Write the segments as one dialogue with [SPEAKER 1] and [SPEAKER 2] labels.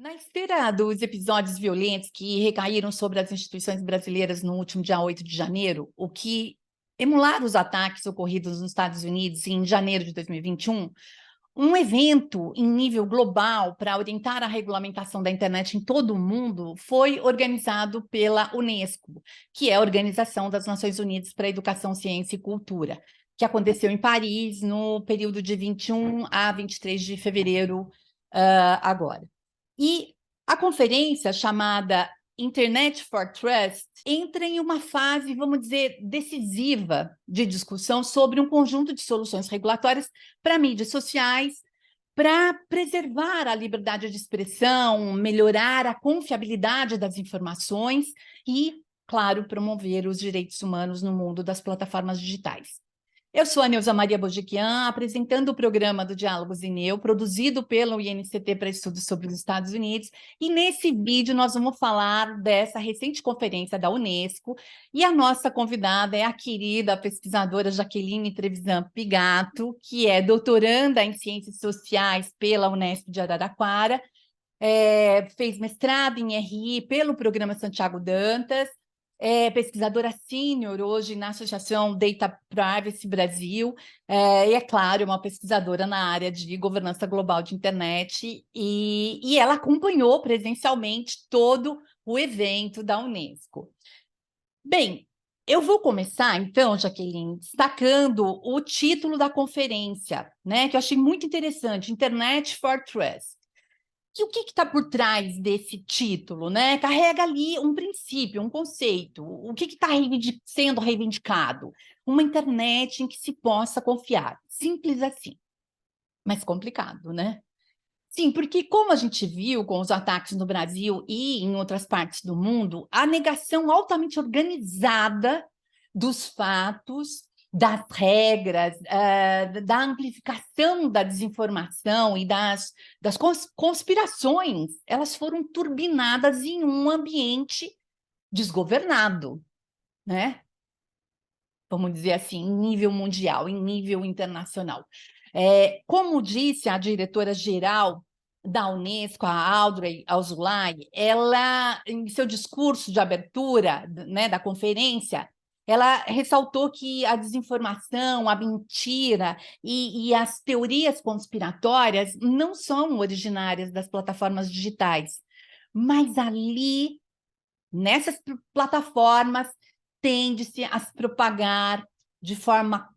[SPEAKER 1] Na esteira dos episódios violentos que recaíram sobre as instituições brasileiras no último dia 8 de janeiro, o que emularam os ataques ocorridos nos Estados Unidos em janeiro de 2021, um evento em nível global para orientar a regulamentação da internet em todo o mundo foi organizado pela Unesco, que é a Organização das Nações Unidas para a Educação, Ciência e Cultura, que aconteceu em Paris no período de 21 a 23 de fevereiro, agora. E a conferência, chamada Internet for Trust, entra em uma fase, vamos dizer, decisiva de discussão sobre um conjunto de soluções regulatórias para mídias sociais, para preservar a liberdade de expressão, melhorar a confiabilidade das informações e, claro, promover os direitos humanos no mundo das plataformas digitais. Eu sou a Neuza Maria Bojiquian, apresentando o programa do Diálogos INEU, produzido pelo INCT para Estudos sobre os Estados Unidos, e nesse vídeo nós vamos falar dessa recente conferência da Unesco, e a nossa convidada é a querida pesquisadora Jaqueline Trevisan Pigato, que é doutoranda em Ciências Sociais pela Unesp de Araraquara, fez mestrado em RI pelo Programa Santiago Dantas, é pesquisadora sênior hoje na Associação Data Privacy Brasil, e, é claro, uma pesquisadora na área de governança global de internet, e ela acompanhou presencialmente todo o evento da Unesco. Bem, eu vou começar, então, Jaqueline, destacando o título da conferência, né, que eu achei muito interessante, Internet for Trust. E o que está por trás desse título, né? Carrega ali um princípio, um conceito. O que está sendo reivindicado? Uma internet em que se possa confiar. Simples assim, mas complicado, né? Sim, porque como a gente viu com os ataques no Brasil e em outras partes do mundo, a negação altamente organizada dos fatos, das regras, da amplificação da desinformação e das conspirações, elas foram turbinadas em um ambiente desgovernado, né? Vamos dizer assim, em nível mundial, em nível internacional. Como disse a diretora-geral da Unesco, a Audrey Azoulay, ela, em seu discurso de abertura, né, da conferência, ela ressaltou que a desinformação, a mentira e as teorias conspiratórias não são originárias das plataformas digitais, mas ali, nessas plataformas, tende-se a se propagar de forma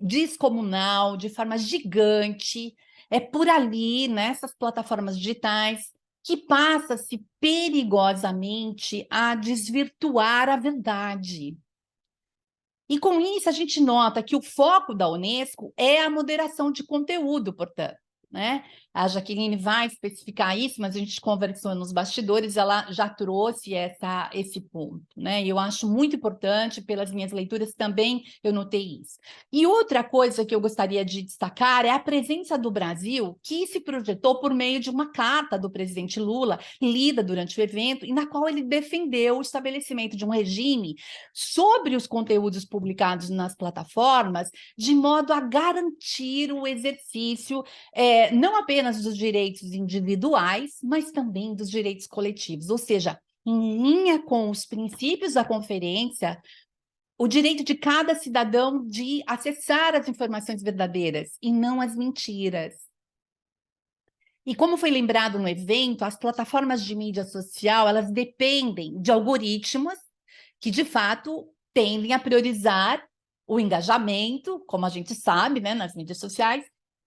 [SPEAKER 1] descomunal, de forma gigante. É por ali, nessas plataformas digitais, que passa-se perigosamente a desvirtuar a verdade. E com isso a gente nota que o foco da Unesco é a moderação de conteúdo, portanto, né? A Jaqueline vai especificar isso, mas a gente conversou nos bastidores, ela já trouxe esse ponto, né? E eu acho muito importante, pelas minhas leituras também eu notei isso. E outra coisa que eu gostaria de destacar é a presença do Brasil, que se projetou por meio de uma carta do presidente Lula, lida durante o evento, e na qual ele defendeu o estabelecimento de um regime sobre os conteúdos publicados nas plataformas, de modo a garantir o exercício não apenas dos direitos individuais, mas também dos direitos coletivos, ou seja, em linha com os princípios da conferência, o direito de cada cidadão de acessar as informações verdadeiras e não as mentiras. E como foi lembrado no evento, as plataformas de mídia social, elas dependem de algoritmos que, de fato, tendem a priorizar o engajamento, como a gente sabe, né, nas mídias sociais,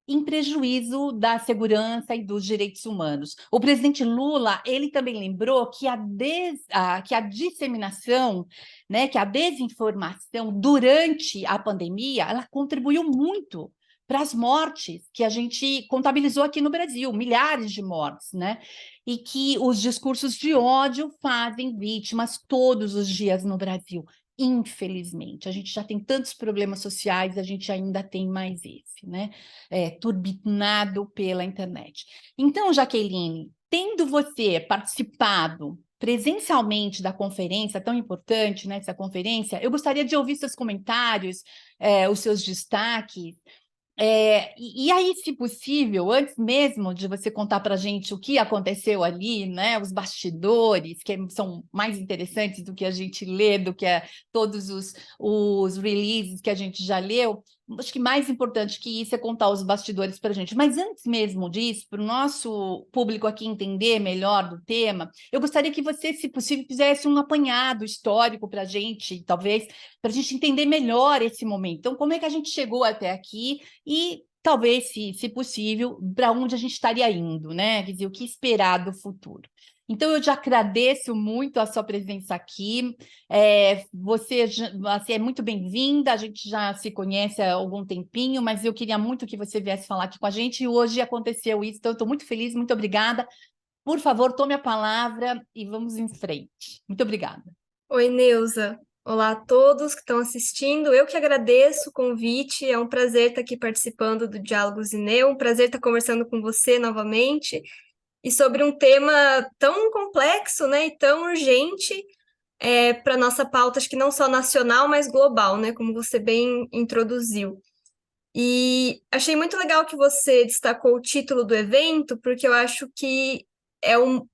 [SPEAKER 1] em prejuízo da segurança e dos direitos humanos. O presidente Lula, ele também lembrou que a disseminação, né, que a desinformação durante a pandemia, ela contribuiu muito para as mortes que a gente contabilizou aqui no Brasil, milhares de mortes, né? E que os discursos de ódio fazem vítimas todos os dias no Brasil. Infelizmente, a gente já tem tantos problemas sociais, a gente ainda tem mais esse, né? Turbinado pela internet. Então, Jaqueline, tendo você participado presencialmente da conferência tão importante, né, essa conferência, eu gostaria de ouvir seus comentários, os seus destaques, E aí, se possível, antes mesmo de você contar para a gente o que aconteceu ali, né, os bastidores, que são mais interessantes do que a gente lê, do que todos os releases que a gente já leu, acho que mais importante que isso é contar os bastidores para a gente. Mas antes mesmo disso, para o nosso público aqui entender melhor do tema, eu gostaria que você, se possível, fizesse um apanhado histórico para a gente, talvez, para a gente entender melhor esse momento. Então, como é que a gente chegou até aqui? E talvez, se possível, para onde a gente estaria indo, né? Quer dizer, o que esperar do futuro. Então, eu já agradeço muito a sua presença aqui. Você é muito bem-vinda, a gente já se conhece há algum tempinho, mas eu queria muito que você viesse falar aqui com a gente, e hoje aconteceu isso, então eu estou muito feliz, muito obrigada. Por favor, tome a palavra e vamos em frente. Muito obrigada.
[SPEAKER 2] Oi, Neuza. Olá a todos que estão assistindo. Eu que agradeço o convite. É um prazer estar aqui participando do Diálogos Ineu, um prazer estar conversando com você novamente e sobre um tema tão complexo, né, e tão urgente para nossa pauta, acho que não só nacional, mas global, né, como você bem introduziu. E achei muito legal que você destacou o título do evento, porque eu acho que é um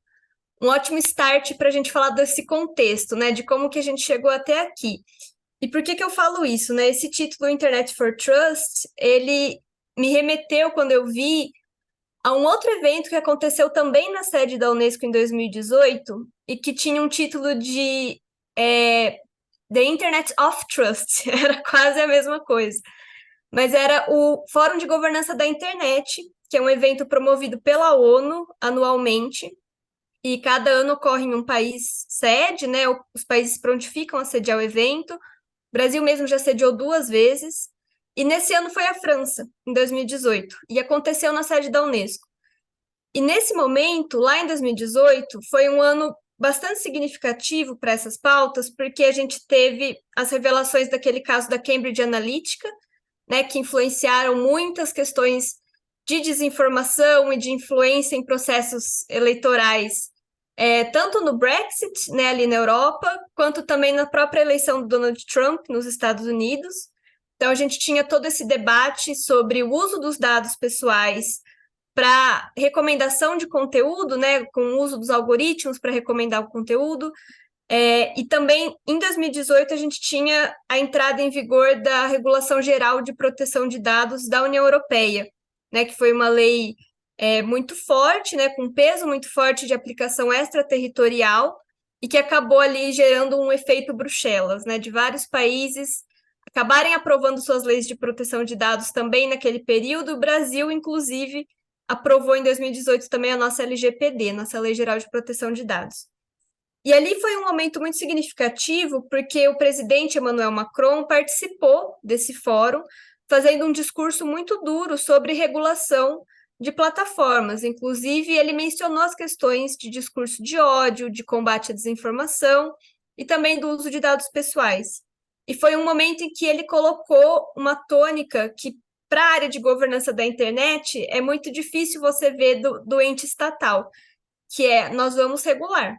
[SPEAKER 2] ótimo start para a gente falar desse contexto, né? De como que a gente chegou até aqui. E por que que eu falo isso, né? Esse título Internet for Trust, ele me remeteu, quando eu vi, a um outro evento que aconteceu também na sede da Unesco em 2018 e que tinha um título de The Internet of Trust. Era quase a mesma coisa. Mas era o Fórum de Governança da Internet, que é um evento promovido pela ONU anualmente, e cada ano ocorre em um país sede, né? Os países prontificam a sediar o evento. O Brasil mesmo já sediou 2 vezes. E nesse ano foi a França, em 2018, e aconteceu na sede da Unesco. E nesse momento, lá em 2018, foi um ano bastante significativo para essas pautas, porque a gente teve as revelações daquele caso da Cambridge Analytica, né, que influenciaram muitas questões de desinformação e de influência em processos eleitorais, tanto no Brexit, né, ali na Europa, quanto também na própria eleição do Donald Trump nos Estados Unidos. Então, a gente tinha todo esse debate sobre o uso dos dados pessoais para recomendação de conteúdo, né, com o uso dos algoritmos para recomendar o conteúdo, e também, em 2018, a gente tinha a entrada em vigor da Regulação Geral de Proteção de Dados da União Europeia, né, que foi uma lei muito forte, né, com peso muito forte de aplicação extraterritorial, e que acabou ali gerando um efeito Bruxelas, né, de vários países acabarem aprovando suas leis de proteção de dados também naquele período. O Brasil, inclusive, aprovou em 2018 também a nossa LGPD, nossa Lei Geral de Proteção de Dados. E ali foi um momento muito significativo, porque o presidente Emmanuel Macron participou desse fórum, fazendo um discurso muito duro sobre regulação de plataformas. Inclusive, ele mencionou as questões de discurso de ódio, de combate à desinformação e também do uso de dados pessoais. E foi um momento em que ele colocou uma tônica que, para a área de governança da internet, é muito difícil você ver do ente estatal, que é: nós vamos regular.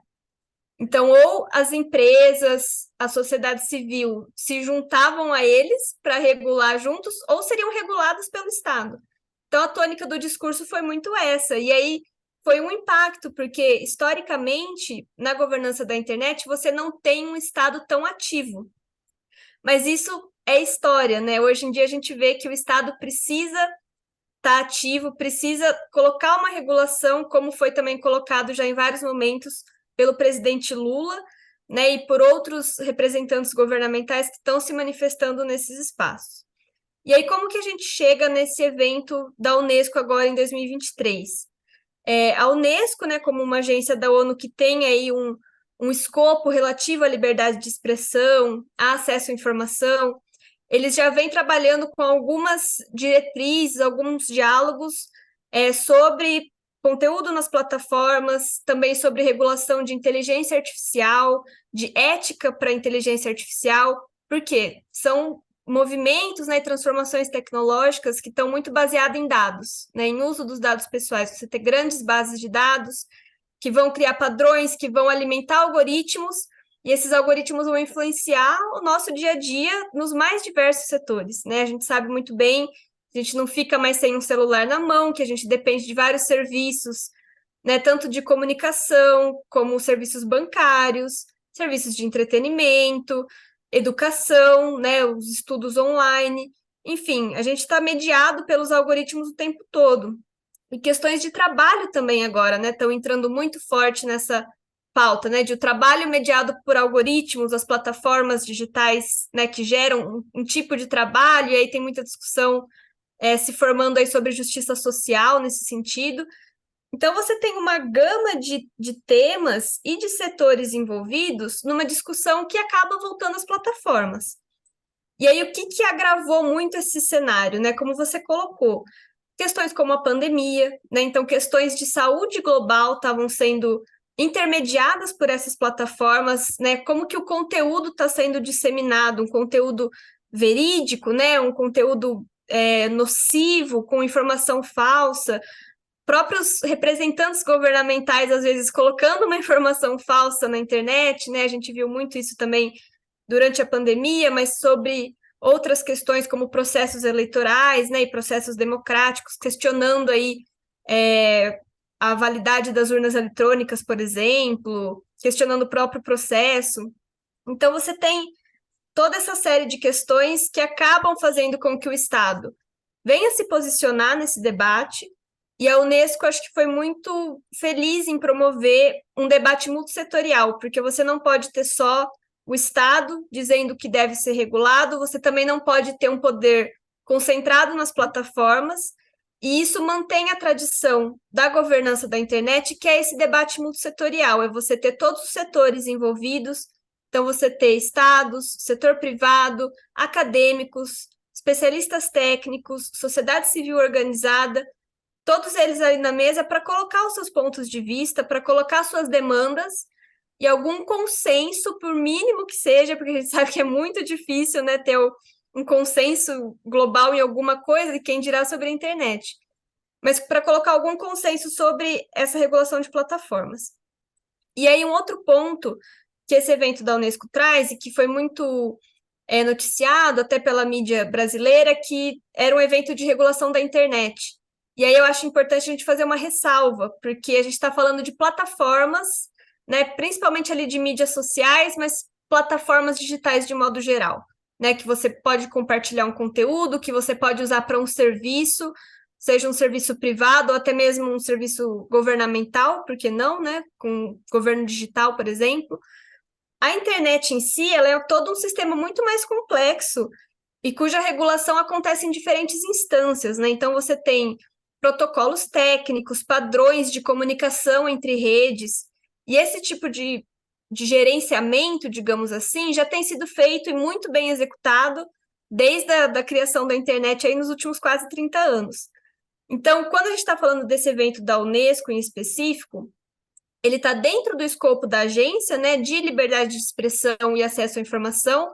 [SPEAKER 2] Então, ou as empresas, a sociedade civil se juntavam a eles para regular juntos, ou seriam regulados pelo Estado. Então, a tônica do discurso foi muito essa. E aí foi um impacto, porque, historicamente, na governança da internet, você não tem um Estado tão ativo. Mas isso é história, né? Hoje em dia, a gente vê que o Estado precisa estar ativo, precisa colocar uma regulação, como foi também colocado já em vários momentos pelo presidente Lula, né, e por outros representantes governamentais que estão se manifestando nesses espaços. E aí, como que a gente chega nesse evento da Unesco agora em 2023? A Unesco, né, como uma agência da ONU que tem aí um escopo relativo à liberdade de expressão, a acesso à informação, eles já vêm trabalhando com algumas diretrizes, alguns diálogos sobre conteúdo nas plataformas, também sobre regulação de inteligência artificial, de ética para a inteligência artificial, porque são movimentos, né, e transformações tecnológicas que estão muito baseadas em dados, né, em uso dos dados pessoais. Você tem grandes bases de dados que vão criar padrões, que vão alimentar algoritmos, e esses algoritmos vão influenciar o nosso dia a dia nos mais diversos setores, né? A gente sabe muito bem a gente não fica mais sem um celular na mão, que a gente depende de vários serviços, né, tanto de comunicação, como serviços bancários, serviços de entretenimento, educação, né, os estudos online. Enfim, a gente está mediado pelos algoritmos o tempo todo. E questões de trabalho também agora, né, estão entrando muito forte nessa pauta, né, de o trabalho mediado por algoritmos, as plataformas digitais, né, que geram um tipo de trabalho, e aí tem muita discussão se formando aí sobre justiça social nesse sentido. Então, você tem uma gama de temas e de setores envolvidos numa discussão que acaba voltando às plataformas. E aí, o que agravou muito esse cenário, né? Como você colocou, questões como a pandemia, né? Então, questões de saúde global estavam sendo intermediadas por essas plataformas, né? Como que o conteúdo está sendo disseminado, um conteúdo verídico, né? Um conteúdo nocivo, com informação falsa, próprios representantes governamentais, às vezes, colocando uma informação falsa na internet, né? A gente viu muito isso também durante a pandemia, mas sobre outras questões como processos eleitorais, né, e processos democráticos, questionando aí a validade das urnas eletrônicas, por exemplo, questionando o próprio processo. Então, você tem toda essa série de questões que acabam fazendo com que o Estado venha se posicionar nesse debate, e a Unesco acho que foi muito feliz em promover um debate multissetorial, porque você não pode ter só o Estado dizendo que deve ser regulado, você também não pode ter um poder concentrado nas plataformas, e isso mantém a tradição da governança da internet, que é esse debate multissetorial, é você ter todos os setores envolvidos, então você ter estados, setor privado, acadêmicos, especialistas técnicos, sociedade civil organizada, todos eles ali na mesa para colocar os seus pontos de vista, para colocar suas demandas e algum consenso, por mínimo que seja, porque a gente sabe que é muito difícil, né, ter um consenso global em alguma coisa, e quem dirá sobre a internet. Mas para colocar algum consenso sobre essa regulação de plataformas. E aí, um outro ponto que esse evento da Unesco traz, e que foi muito noticiado até pela mídia brasileira, que era um evento de regulação da internet. E aí eu acho importante a gente fazer uma ressalva, porque a gente está falando de plataformas, né, principalmente ali de mídias sociais, mas plataformas digitais de modo geral, né, que você pode compartilhar um conteúdo, que você pode usar para um serviço, seja um serviço privado ou até mesmo um serviço governamental, por que não, né, com governo digital, por exemplo. A internet em si, ela é todo um sistema muito mais complexo e cuja regulação acontece em diferentes instâncias, né? Então, você tem protocolos técnicos, padrões de comunicação entre redes, e esse tipo de gerenciamento, digamos assim, já tem sido feito e muito bem executado desde a criação da internet aí nos últimos quase 30 anos. Então, quando a gente está falando desse evento da Unesco em específico, ele está dentro do escopo da agência, né, de liberdade de expressão e acesso à informação,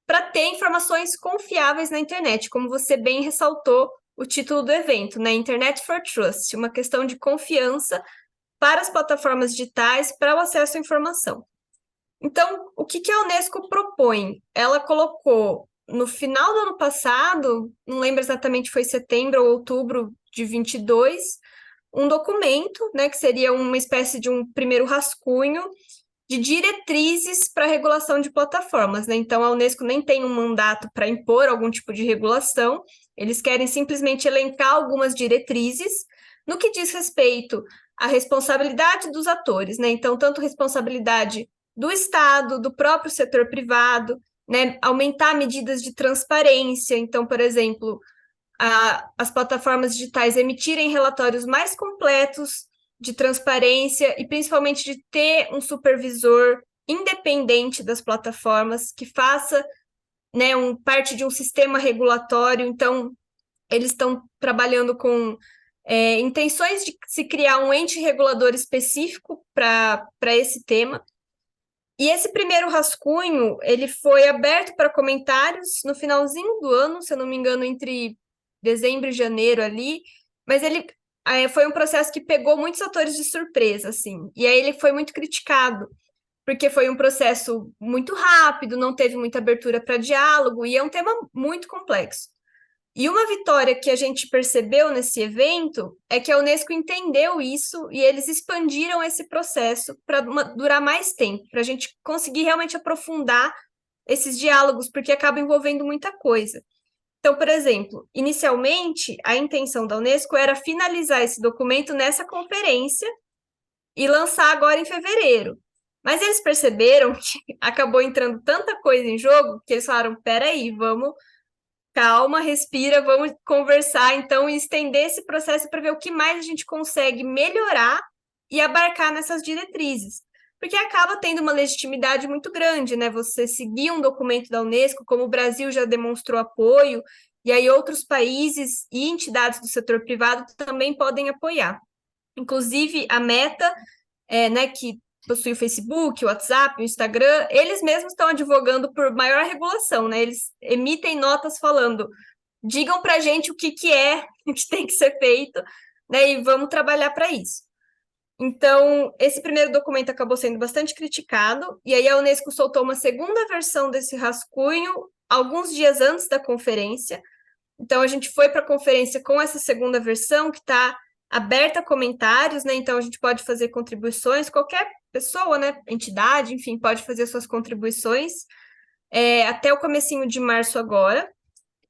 [SPEAKER 2] para ter informações confiáveis na internet, como você bem ressaltou o título do evento, né, Internet for Trust, uma questão de confiança para as plataformas digitais para o acesso à informação. Então, o que a Unesco propõe? Ela colocou, no final do ano passado, não lembro exatamente, foi setembro ou outubro de 22, um documento, né, que seria uma espécie de um primeiro rascunho de diretrizes para regulação de plataformas, né? Então, a Unesco nem tem um mandato para impor algum tipo de regulação, eles querem simplesmente elencar algumas diretrizes no que diz respeito à responsabilidade dos atores, né? Então, tanto responsabilidade do Estado, do próprio setor privado, né? Aumentar medidas de transparência, então, por exemplo, as plataformas digitais emitirem relatórios mais completos de transparência e principalmente de ter um supervisor independente das plataformas que faça, né, parte de um sistema regulatório. Então, eles estão trabalhando com intenções de se criar um ente regulador específico para esse tema. E esse primeiro rascunho, ele foi aberto para comentários no finalzinho do ano, se eu não me engano, entre dezembro e janeiro ali, mas ele foi um processo que pegou muitos atores de surpresa, assim, e aí ele foi muito criticado, porque foi um processo muito rápido, não teve muita abertura para diálogo, e é um tema muito complexo. E uma vitória que a gente percebeu nesse evento é que a Unesco entendeu isso e eles expandiram esse processo para durar mais tempo, para a gente conseguir realmente aprofundar esses diálogos, porque acaba envolvendo muita coisa. Então, por exemplo, inicialmente, a intenção da Unesco era finalizar esse documento nessa conferência e lançar agora em fevereiro. Mas eles perceberam que acabou entrando tanta coisa em jogo que eles falaram: peraí, vamos, calma, respira, vamos conversar então e estender esse processo para ver o que mais a gente consegue melhorar e abarcar nessas diretrizes. Porque acaba tendo uma legitimidade muito grande, né? Você seguir um documento da Unesco, como o Brasil já demonstrou apoio, e aí outros países e entidades do setor privado também podem apoiar. Inclusive, a Meta, né, que possui o Facebook, o WhatsApp, o Instagram, eles mesmos estão advogando por maior regulação, né? Eles emitem notas falando: digam para a gente o que, que é que tem que ser feito, né? E vamos trabalhar para isso. Então, esse primeiro documento acabou sendo bastante criticado, e aí a Unesco soltou uma segunda versão desse rascunho alguns dias antes da conferência. Então, a gente foi para a conferência com essa segunda versão, que está aberta a comentários, né? Então, a gente pode fazer contribuições, qualquer pessoa, né? Entidade, enfim, pode fazer suas contribuições, até o comecinho de março agora.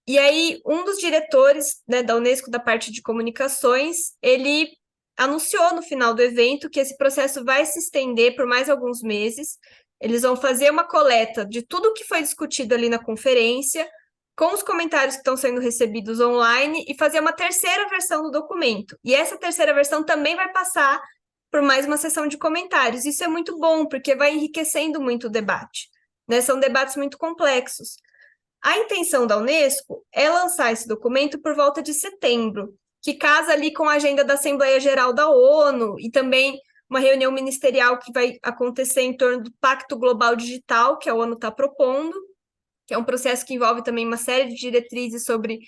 [SPEAKER 2] E aí, um dos diretores, né, da Unesco, da parte de comunicações, ele anunciou no final do evento que esse processo vai se estender por mais alguns meses. Eles vão fazer uma coleta de tudo que foi discutido ali na conferência, com os comentários que estão sendo recebidos online, e fazer uma terceira versão do documento. E essa terceira versão também vai passar por mais uma sessão de comentários. Isso é muito bom, porque vai enriquecendo muito o debate, né? São debates muito complexos. A intenção da Unesco é lançar esse documento por volta de setembro, que casa ali com a agenda da Assembleia Geral da ONU e também uma reunião ministerial que vai acontecer em torno do Pacto Global Digital, que a ONU está propondo, que é um processo que envolve também uma série de diretrizes sobre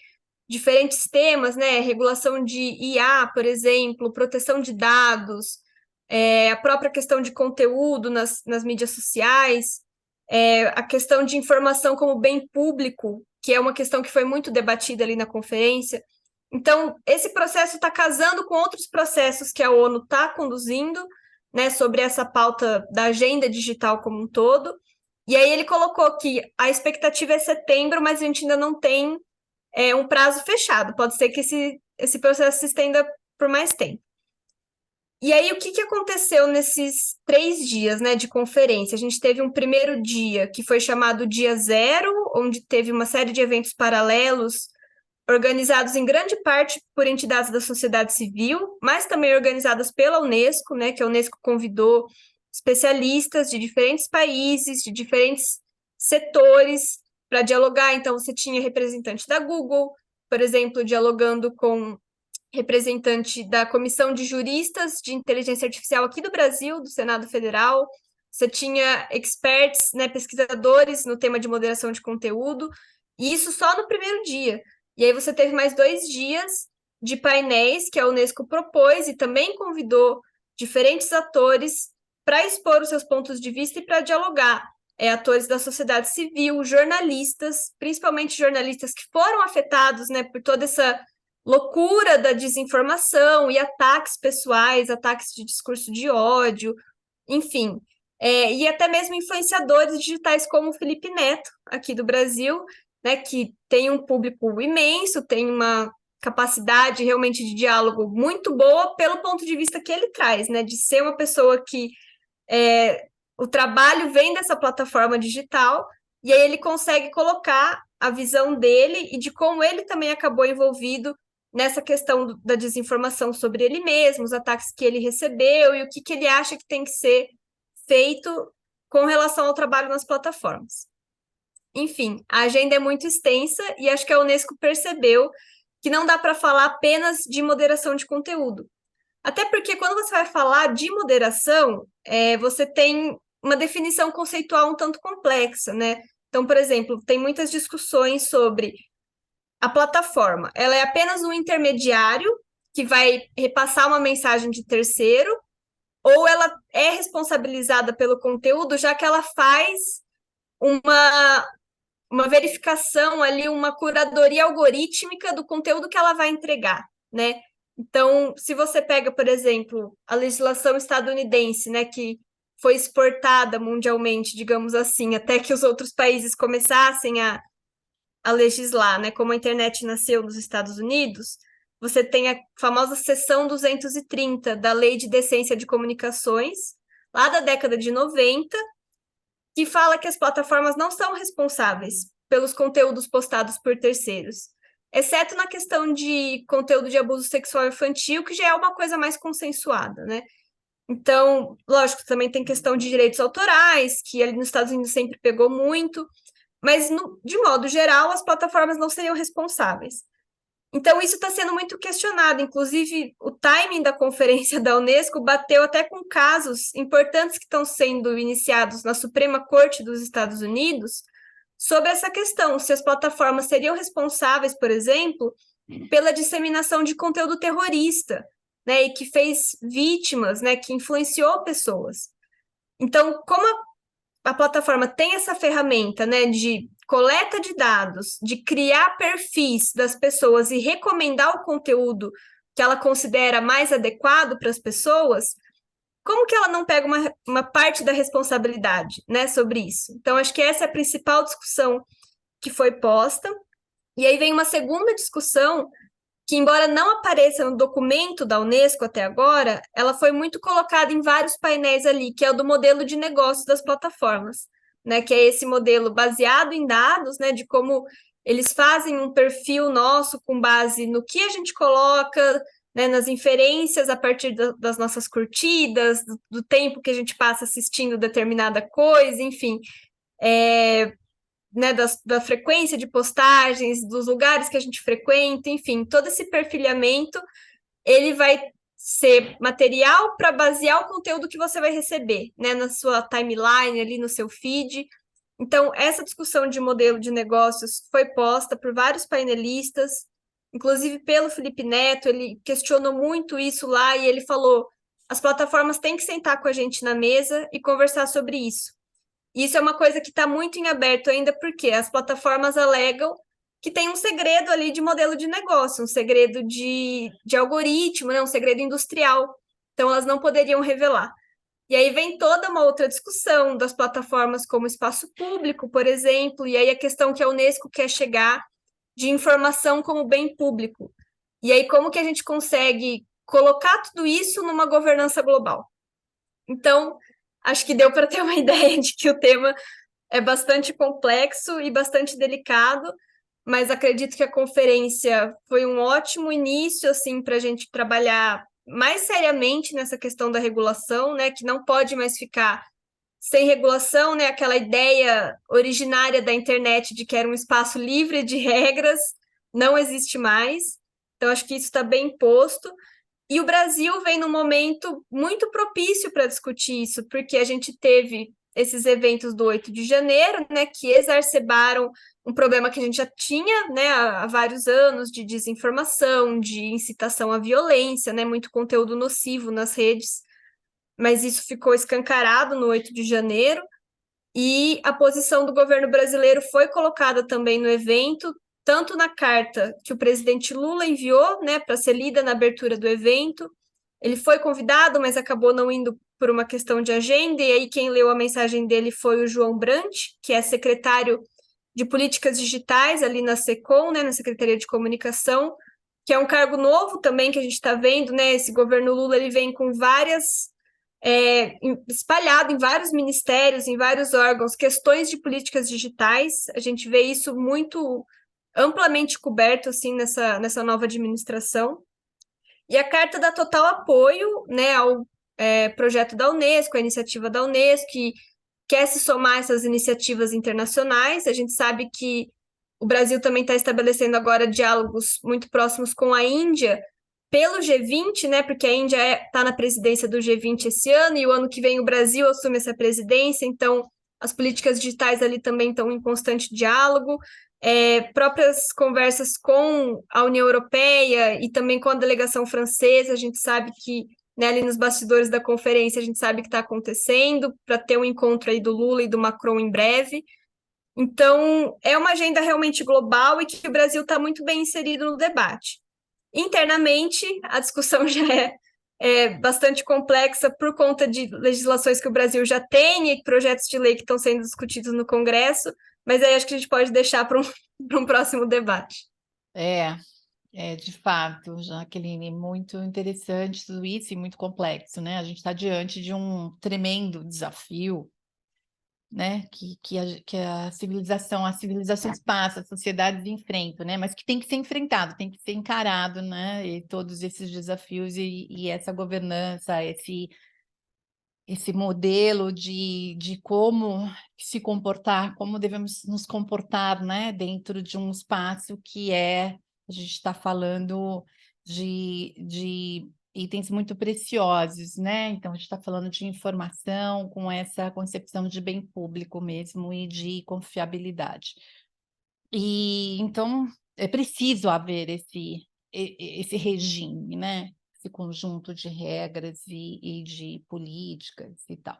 [SPEAKER 2] diferentes temas, né? Regulação de IA, por exemplo, proteção de dados, a própria questão de conteúdo nas mídias sociais, a questão de informação como bem público, que é uma questão que foi muito debatida ali na conferência. Então, esse processo está casando com outros processos que a ONU está conduzindo, né, sobre essa pauta da agenda digital como um todo. E aí ele colocou que a expectativa é setembro, mas a gente ainda não tem um prazo fechado. Pode ser que esse processo se estenda por mais tempo. E aí, o que aconteceu nesses 3 dias, né, de conferência? A gente teve um primeiro dia, que foi chamado Dia Zero, onde teve uma série de eventos paralelos, organizados em grande parte por entidades da sociedade civil, mas também organizadas pela Unesco, né, que a Unesco convidou especialistas de diferentes países, de diferentes setores, para dialogar. Então, você tinha representante da Google, por exemplo, dialogando com representante da Comissão de Juristas de Inteligência Artificial aqui do Brasil, do Senado Federal. Você tinha experts, né, pesquisadores no tema de moderação de conteúdo, e isso só no primeiro dia. E aí você teve mais 2 dias de painéis que a Unesco propôs e também convidou diferentes atores para expor os seus pontos de vista e para dialogar. Atores da sociedade civil, jornalistas, principalmente jornalistas que foram afetados, né, por toda essa loucura da desinformação e ataques pessoais, ataques de discurso de ódio, enfim. E até mesmo influenciadores digitais como o Felipe Neto, aqui do Brasil, né, que tem um público imenso, tem uma capacidade realmente de diálogo muito boa pelo ponto de vista que ele traz, né, de ser uma pessoa que o trabalho vem dessa plataforma digital, e aí ele consegue colocar a visão dele e de como ele também acabou envolvido nessa questão da desinformação sobre ele mesmo, os ataques que ele recebeu e o que ele acha que tem que ser feito com relação ao trabalho nas plataformas. Enfim, a agenda é muito extensa e acho que a Unesco percebeu que não dá para falar apenas de moderação de conteúdo. Até porque quando você vai falar de moderação, você tem uma definição conceitual um tanto complexa, né? Então, por exemplo, tem muitas discussões sobre a plataforma. Ela é apenas um intermediário que vai repassar uma mensagem de terceiro, ou ela é responsabilizada pelo conteúdo, já que ela faz uma uma verificação ali, uma curadoria algorítmica do conteúdo que ela vai entregar, né? Então, se você pega, por exemplo, a legislação estadunidense, né, que foi exportada mundialmente, digamos assim, até que os outros países começassem a legislar, né, como a internet nasceu nos Estados Unidos, você tem a famosa seção 230 da Lei de Decência de Comunicações, lá da década de 90, que fala que as plataformas não são responsáveis pelos conteúdos postados por terceiros, exceto na questão de conteúdo de abuso sexual infantil, que já é uma coisa mais consensuada, né? Então, lógico, também tem questão de direitos autorais, que ali nos Estados Unidos sempre pegou muito, mas, de modo geral, as plataformas não seriam responsáveis. Então, isso está sendo muito questionado. Inclusive, o timing da conferência da Unesco bateu até com casos importantes que estão sendo iniciados na Suprema Corte dos Estados Unidos sobre essa questão, se as plataformas seriam responsáveis, por exemplo, pela disseminação de conteúdo terrorista, né, e que fez vítimas, né, que influenciou pessoas. Então, como a plataforma tem essa ferramenta, né, de coleta de dados, de criar perfis das pessoas e recomendar o conteúdo que ela considera mais adequado para as pessoas, como que ela não pega uma parte da responsabilidade, né, sobre isso? Então, acho que essa é a principal discussão que foi posta. E aí vem uma segunda discussão que, embora não apareça no documento da Unesco até agora, ela foi muito colocada em vários painéis ali, que é o do modelo de negócio das plataformas, né? Que é esse modelo baseado em dados, né? De como eles fazem um perfil nosso com base no que a gente coloca, né, nas inferências a partir das nossas curtidas, do tempo que a gente passa assistindo determinada coisa, enfim. Né, da frequência de postagens, dos lugares que a gente frequenta, enfim, todo esse perfilhamento, ele vai ser material para basear o conteúdo que você vai receber, né, na sua timeline, ali no seu feed. Então, essa discussão de modelo de negócios foi posta por vários painelistas, inclusive pelo Felipe Neto, ele questionou muito isso lá e ele falou: as plataformas têm que sentar com a gente na mesa e conversar sobre isso. Isso é uma coisa que está muito em aberto ainda, porque as plataformas alegam que tem um segredo ali de modelo de negócio, um segredo de algoritmo, né? Um segredo industrial. Então, elas não poderiam revelar. E aí vem toda uma outra discussão das plataformas como espaço público, por exemplo, e aí a questão que a Unesco quer chegar de informação como bem público. E aí, como que a gente consegue colocar tudo isso numa governança global? Então, acho que deu para ter uma ideia de que o tema é bastante complexo e bastante delicado, mas acredito que a conferência foi um ótimo início assim para a gente trabalhar mais seriamente nessa questão da regulação, né, que não pode mais ficar sem regulação, né, aquela ideia originária da internet de que era um espaço livre de regras, não existe mais. Então, acho que isso está bem posto. E o Brasil vem num momento muito propício para discutir isso, porque a gente teve esses eventos do 8 de janeiro, né, que exacerbaram um problema que a gente já tinha, né, há vários anos de desinformação, de incitação à violência, né, muito conteúdo nocivo nas redes, mas isso ficou escancarado no 8 de janeiro, e a posição do governo brasileiro foi colocada também no evento, tanto na carta que o presidente Lula enviou, né, para ser lida na abertura do evento. Ele foi convidado, mas acabou não indo por uma questão de agenda, e aí quem leu a mensagem dele foi o João Brandt, que é secretário de Políticas Digitais ali na SECOM, né, na Secretaria de Comunicação, que é um cargo novo também que a gente está vendo, né? Esse governo Lula ele vem com várias espalhado em vários ministérios, em vários órgãos, questões de políticas digitais. A gente vê isso muito amplamente coberto assim nessa nova administração. E a carta dá total apoio, né, ao projeto da Unesco, a iniciativa da Unesco, que quer se somar a essas iniciativas internacionais. A gente sabe que o Brasil também está estabelecendo agora diálogos muito próximos com a Índia, pelo G20, né? Porque a Índia está na presidência do G20 esse ano, e o ano que vem o Brasil assume essa presidência, então as políticas digitais ali também estão em constante diálogo. Próprias conversas com a União Europeia e também com a delegação francesa, a gente sabe que, né, ali nos bastidores da conferência, a gente sabe que está acontecendo, para ter um encontro aí do Lula e do Macron em breve. Então, é uma agenda realmente global e que o Brasil está muito bem inserido no debate. Internamente, a discussão já é bastante complexa por conta de legislações que o Brasil já tem e projetos de lei que estão sendo discutidos no Congresso, mas aí acho que a gente pode deixar para para um próximo debate.
[SPEAKER 1] De fato, Jaqueline, muito interessante tudo isso e muito complexo, né? A gente está diante de um tremendo desafio, né? Que a civilização, as civilizações passam, as sociedades enfrentam, né? Mas que tem que ser enfrentado, tem que ser encarado, né? E todos esses desafios e essa governança, esse modelo de como se comportar, como devemos nos comportar, né, dentro de um espaço a gente está falando de itens muito preciosos, né? Então, a gente está falando de informação com essa concepção de bem público mesmo e de confiabilidade. E então é preciso haver esse regime, né? Esse conjunto de regras e de políticas e tal.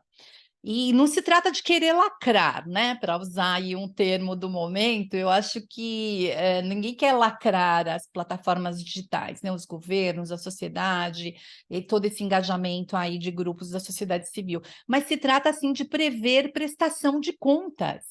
[SPEAKER 1] E não se trata de querer lacrar, né? Para usar aí um termo do momento, eu acho que ninguém quer lacrar as plataformas digitais, né? Os governos, a sociedade, e todo esse engajamento aí de grupos da sociedade civil. Mas se trata, assim, de prever prestação de contas,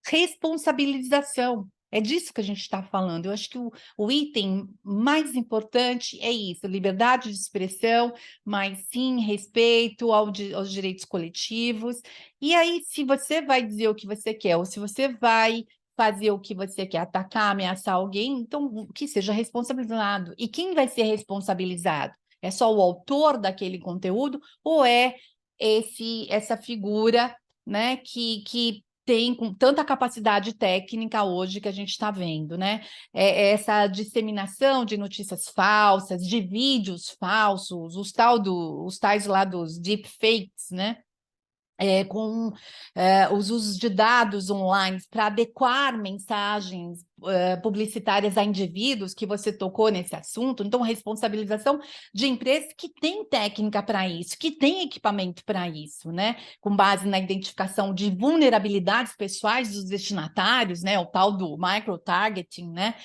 [SPEAKER 1] responsabilização. É disso que a gente está falando. Eu acho que o item mais importante é isso: liberdade de expressão, mas sim respeito aos direitos coletivos. E aí, se você vai dizer o que você quer, ou se você vai fazer o que você quer, atacar, ameaçar alguém, então que seja responsabilizado. E quem vai ser responsabilizado? É só o autor daquele conteúdo ou é essa figura, né, que tem com tanta capacidade técnica hoje que a gente está vendo, né? Essa disseminação de notícias falsas, de vídeos falsos, os tais lá dos deepfakes, né? Com os usos de dados online para adequar mensagens publicitárias a indivíduos, que você tocou nesse assunto. Então, responsabilização de empresas que têm técnica para isso, que têm equipamento para isso, né? Com base na identificação de vulnerabilidades pessoais dos destinatários, né? O tal do micro-targeting, né?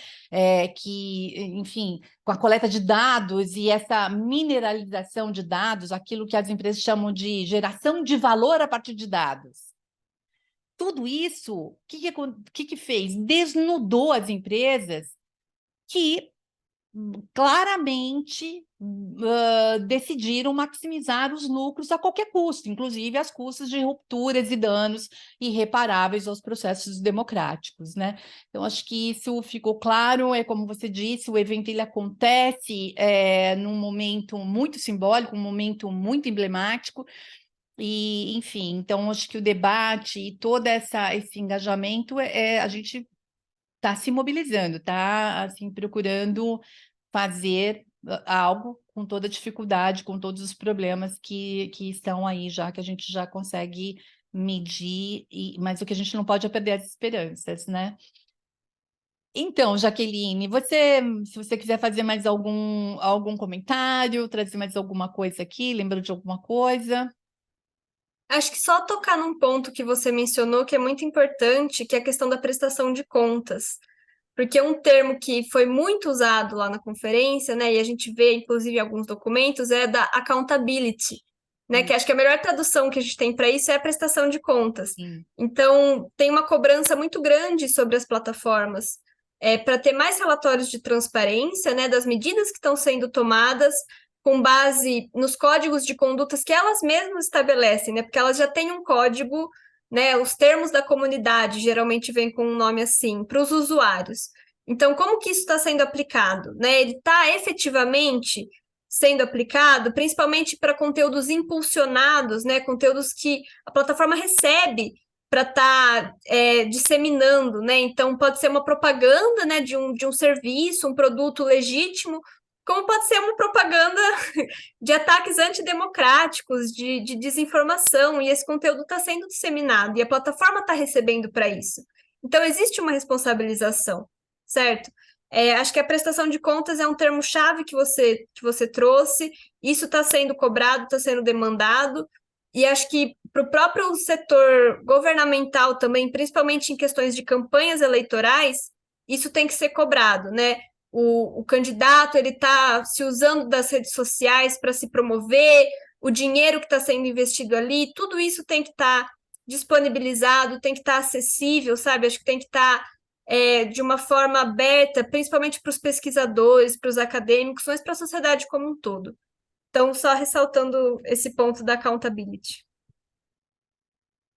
[SPEAKER 1] Enfim, com a coleta de dados e essa mineralização de dados, aquilo que as empresas chamam de geração de valor a partir de dados. Tudo isso, o que fez? Desnudou as empresas que claramente decidiram maximizar os lucros a qualquer custo, inclusive às custas de rupturas e danos irreparáveis aos processos democráticos, né? Então, acho que isso ficou claro, como você disse, o evento ele acontece num momento muito simbólico, um momento muito emblemático, e, enfim, então acho que o debate e todo esse engajamento a gente está se mobilizando, está assim, procurando fazer algo com toda a dificuldade, com todos os problemas que estão aí, já que a gente já consegue medir, mas o que a gente não pode é perder as esperanças, né? Então, Jaqueline, se você quiser fazer mais algum comentário, trazer mais alguma coisa aqui, lembra de alguma coisa?
[SPEAKER 2] Acho que só tocar num ponto que você mencionou que é muito importante, que é a questão da prestação de contas. Porque um termo que foi muito usado lá na conferência, né, e a gente vê, inclusive, em alguns documentos, é da accountability, né, que acho que a melhor tradução que a gente tem para isso é a prestação de contas.
[SPEAKER 1] Sim.
[SPEAKER 2] Então, tem uma cobrança muito grande sobre as plataformas, para ter mais relatórios de transparência, né, das medidas que estão sendo tomadas com base nos códigos de condutas que elas mesmas estabelecem, né, porque elas já têm um código, né, os termos da comunidade geralmente vêm com um nome assim, para os usuários. Então, como que isso está sendo aplicado? Né? Ele está efetivamente sendo aplicado, principalmente para conteúdos impulsionados, né? Conteúdos que a plataforma recebe para estar disseminando, né? Então, pode ser uma propaganda, né, de um serviço, um produto legítimo, como pode ser uma propaganda de ataques antidemocráticos, de desinformação, e esse conteúdo está sendo disseminado, e a plataforma está recebendo para isso. Então, existe uma responsabilização, certo? Acho que a prestação de contas é um termo-chave que você trouxe, isso está sendo cobrado, está sendo demandado, e acho que para o próprio setor governamental também, principalmente em questões de campanhas eleitorais, isso tem que ser cobrado, né? O candidato ele está se usando das redes sociais para se promover, o dinheiro que está sendo investido ali, tudo isso tem que estar disponibilizado, tem que estar acessível, sabe? Acho que tem que estar de uma forma aberta, principalmente para os pesquisadores, para os acadêmicos, mas para a sociedade como um todo. Então, só ressaltando esse ponto da accountability.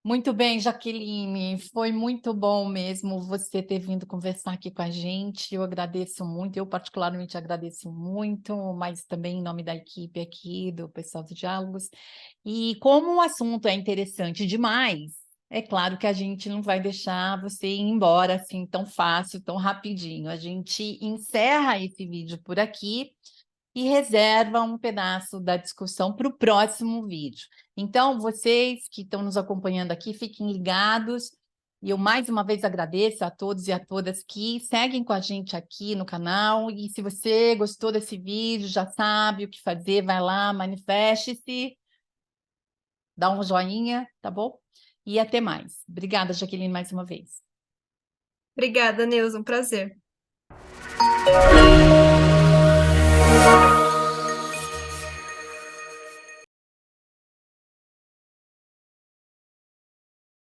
[SPEAKER 1] Muito bem, Jaqueline, foi muito bom mesmo você ter vindo conversar aqui com a gente. Eu agradeço muito, eu particularmente agradeço muito, mas também em nome da equipe aqui, do pessoal dos Diálogos. E como o assunto é interessante demais, é claro que a gente não vai deixar você ir embora assim tão fácil, tão rapidinho. A gente encerra esse vídeo por aqui e reserva um pedaço da discussão para o próximo vídeo. Então, vocês que estão nos acompanhando aqui, fiquem ligados. E eu mais uma vez agradeço a todos e a todas que seguem com a gente aqui no canal. E se você gostou desse vídeo, já sabe o que fazer, vai lá, manifeste-se, dá um joinha, tá bom? E até mais. Obrigada, Jaqueline, mais uma vez.
[SPEAKER 2] Obrigada, Neuza, um prazer.